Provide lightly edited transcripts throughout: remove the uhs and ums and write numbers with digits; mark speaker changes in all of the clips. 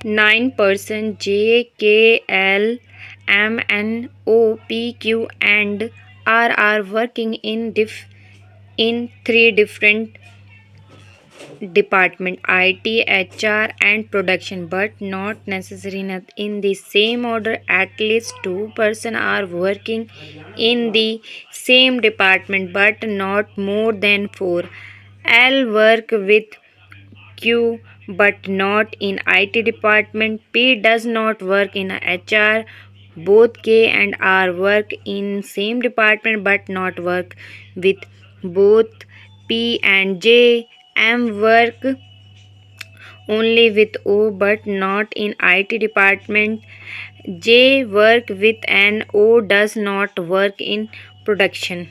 Speaker 1: 9% J, K, L, M, N, O, P, Q, and R are working in three different department: IT, HR, and production, but not necessarily in the same order. At least 2% are working in the same department, but not more than 4. L work with Q but not in IT department. P does not work in HR. Both K and R work in same department but not work with both P and J. M work only with O but not in IT department. J work with N. O does not work in production.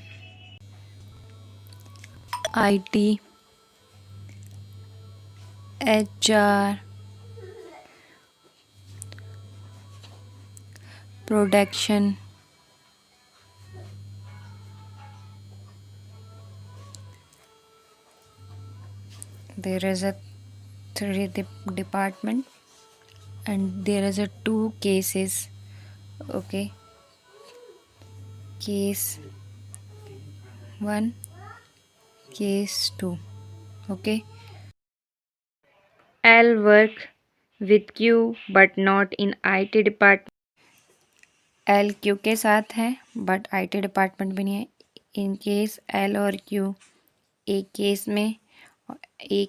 Speaker 2: IT, HR, production, there is a three department and there is a two cases. Okay, case 1, case 2. Okay,
Speaker 1: L work with Q but not in IT department.
Speaker 2: L Q के साथ है but IT department भी नहीं है. In case L और Q एक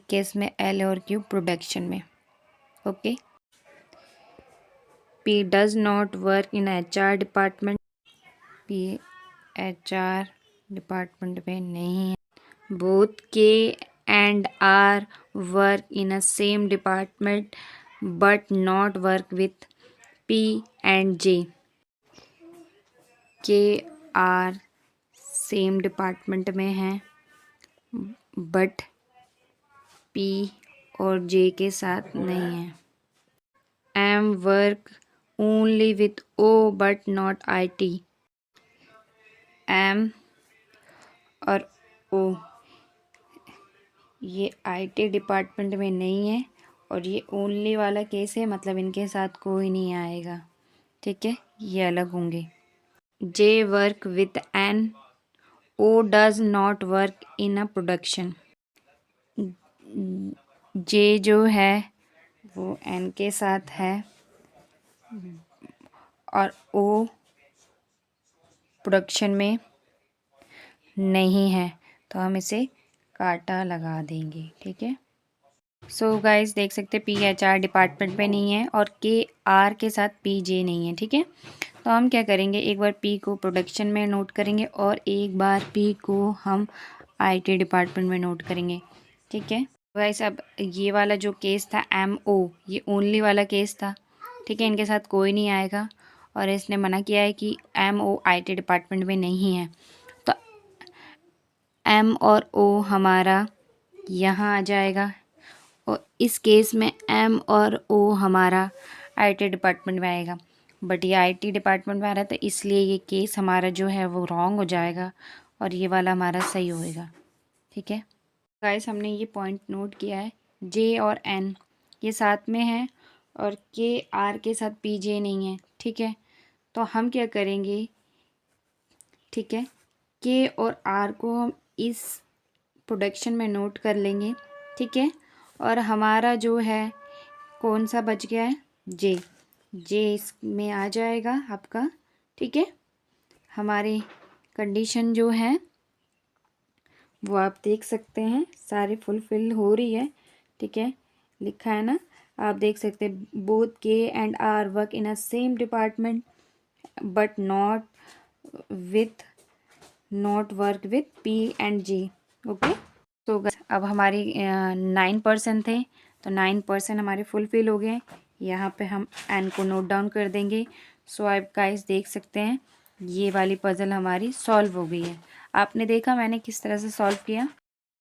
Speaker 2: case में L और Q प्रोडक्शन में. Okay.
Speaker 1: P does not work in HR department.
Speaker 2: P HR department में नहीं है.
Speaker 1: Both K and R work in a same department but not work with P and J. K R same department में हैं but P और J के साथ नहीं है. M work only with O but not IT. M और O ये IT department में नहीं है और ये ओनली वाला केस है, मतलब इनके साथ कोई नहीं आएगा. ठीक है, ये अलग होंगे. J work with N. O does not work in a production. J जो है वो N के साथ है और O प्रोडक्शन में नहीं है, तो हम इसे काटा लगा देंगे. ठीक है. सो गाइस देख सकते हैं PHR डिपार्टमेंट में नहीं है और KR के साथ PJ नहीं है. ठीक है, तो हम क्या करेंगे, एक बार P को प्रोडक्शन में नोट करेंगे और एक बार P को हम IT डिपार्टमेंट में नोट करेंगे. ठीक है गाइस. अब ये वाला जो केस था MO, ये ओनली वाला केस था. ठीक है, इनके साथ कोई नहीं आएगा और इसने मना किया है कि MO IT डिपार्टमेंट में नहीं है, तो M और O हमारा यहाँ आ जाएगा और इस केस में M और O हमारा IT डिपार्टमेंट में आएगा. बट ये IT डिपार्टमेंट में आ रहा है तो इसलिए ये केस हमारा जो है वो रॉन्ग हो जाएगा और ये वाला हमारा सही होएगा. ठीक है गाइस, हमने ये पॉइंट नोट किया है. J और N ये साथ में है और K R के साथ PJ नहीं है. ठीक है, तो हम क्या करेंगे, ठीक है, K और R को हम इस प्रोडक्शन में नोट कर लेंगे. ठीक है, और हमारा जो है कौन सा बच गया है, J इसमें आ जाएगा आपका. ठीक है, हमारी कंडीशन जो है वो आप देख सकते हैं सारी फुलफिल हो रही है. ठीक है, लिखा है ना, आप देख सकते हैं. Both K and R work in a same department but not work with P and J. Okay, तो अब हमारी 9% थे तो 9% हमारे फुलफिल हो गए. यहाँ पे हम N को नोट डाउन कर देंगे. सो आप गाइस देख सकते हैं ये वाली पज़ल हमारी सॉल्व हो गई है. आपने देखा मैंने किस तरह से सॉल्व किया.